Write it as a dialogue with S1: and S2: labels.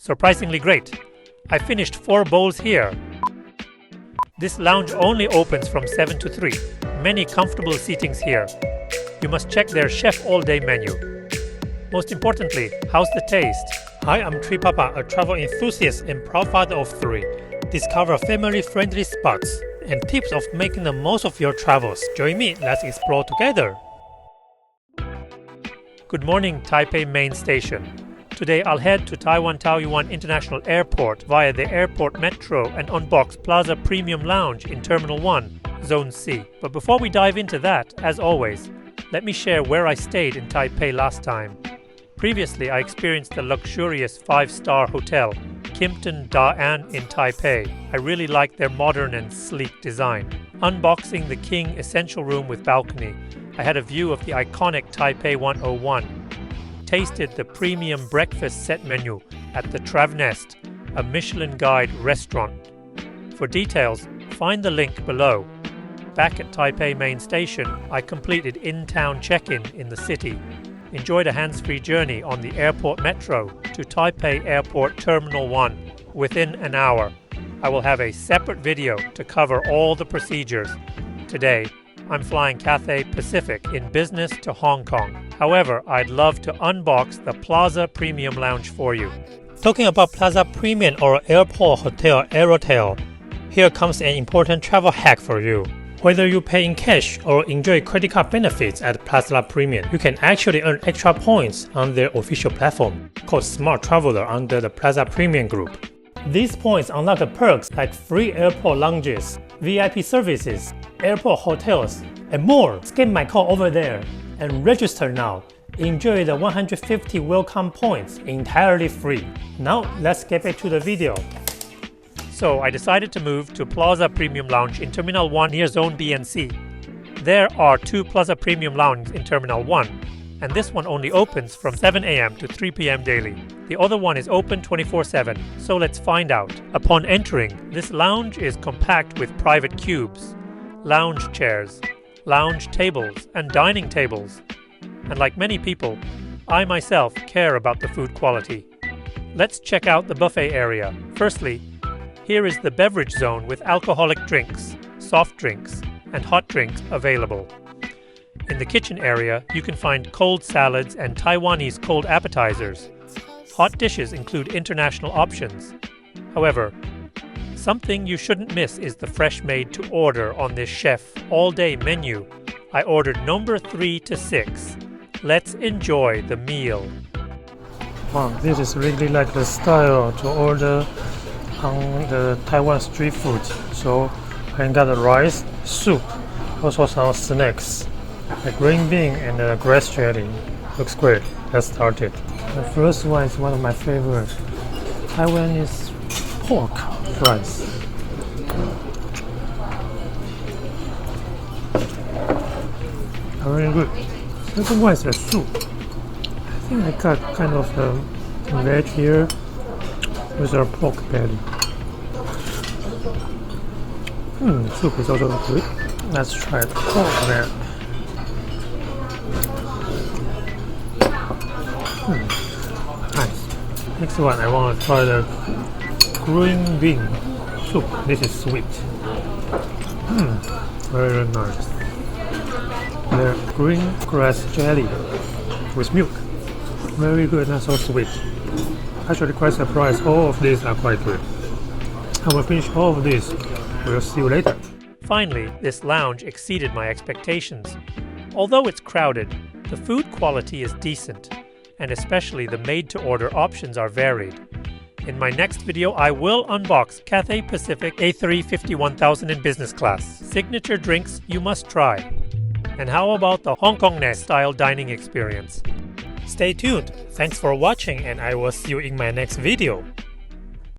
S1: Surprisingly great. I finished 4 bowls here. This lounge only opens from 7 to 3. Many comfortable seatings here. You must check their chef all-day menu. Most importantly, how's the taste? Hi, I'm Tree Papa, a travel enthusiast and proud father of 3. Discover family-friendly spots and tips of making the most of your travels. Join me, let's explore together. Good morning, Taipei Main Station. Today I'll head to Taiwan Taoyuan International Airport via the airport metro and unbox Plaza Premium Lounge in Terminal 1, Zone C. But before we dive into that, as always, let me share where I stayed in Taipei last time. Previously, I experienced the luxurious 5-star hotel, Kimpton Da-an in Taipei. I really liked their modern and sleek design. Unboxing the King Essential Room with balcony, I had a view of the iconic Taipei 101. Tasted the premium breakfast set menu at the Travnest, a Michelin Guide restaurant. For details, find the link below. Back at Taipei Main Station, I completed in-town check-in in the city. Enjoyed a hands-free journey on the airport metro to Taipei Airport Terminal 1 within an hour. I will have a separate video to cover all the procedures. Today, I'm flying Cathay Pacific in business to Hong Kong. However, I'd love to unbox the Plaza Premium Lounge for you. Talking about Plaza Premium or Airport Hotel Aerotel, here comes an important travel hack for you. Whether you pay in cash or enjoy credit card benefits at Plaza Premium, you can actually earn extra points on their official platform, called Smart Traveler under the Plaza Premium Group. These points unlock perks like free airport lounges, VIP services, airport hotels, and more. Scan my code over there and register now. Enjoy the 150 welcome points entirely free. Now let's get back to the video. So I decided to move to Plaza Premium Lounge in Terminal 1 near Zone B and C. There are 2 Plaza Premium Lounges in Terminal 1, and this one only opens from 7 a.m. to 3 p.m. daily. The other one is open 24/7, so let's find out. Upon entering, this lounge is compact with private cubes, lounge chairs, lounge tables, and dining tables. And like many people, I myself care about the food quality. Let's check out the buffet area. Firstly, here is the beverage zone with alcoholic drinks, soft drinks, and hot drinks available. In the kitchen area, you can find cold salads and Taiwanese cold appetizers. Hot dishes include international options. However, something you shouldn't miss is the fresh made to order on this chef all-day menu. I ordered number 3 to 6. Let's enjoy the meal.
S2: Wow, this is really like the style to order on the Taiwan street food. So I got the rice, soup, also some snacks, a green bean and a grass jelly. Looks great. Let's start it. The first one is one of my favorites. Taiwanese pork fries. Very good. Second one is the soup. I think I got kind of veg here with our pork belly. Soup is also good. Let's try the pork then. Nice. Next one, I want to try the green bean soup. This is sweet. Very nice. The green grass jelly with milk. Very good and so sweet. Actually quite surprised, all of these are quite good. I will finish all of this. We'll see you later.
S1: Finally, this lounge exceeded my expectations. Although it's crowded, the food quality is decent, and especially the made-to-order options are varied. In my next video, I will unbox Cathay Pacific A350-1000 in business class. Signature drinks you must try. And how about the Hong Kong-ness style dining experience? Stay tuned. Thanks for watching, and I will see you in my next video.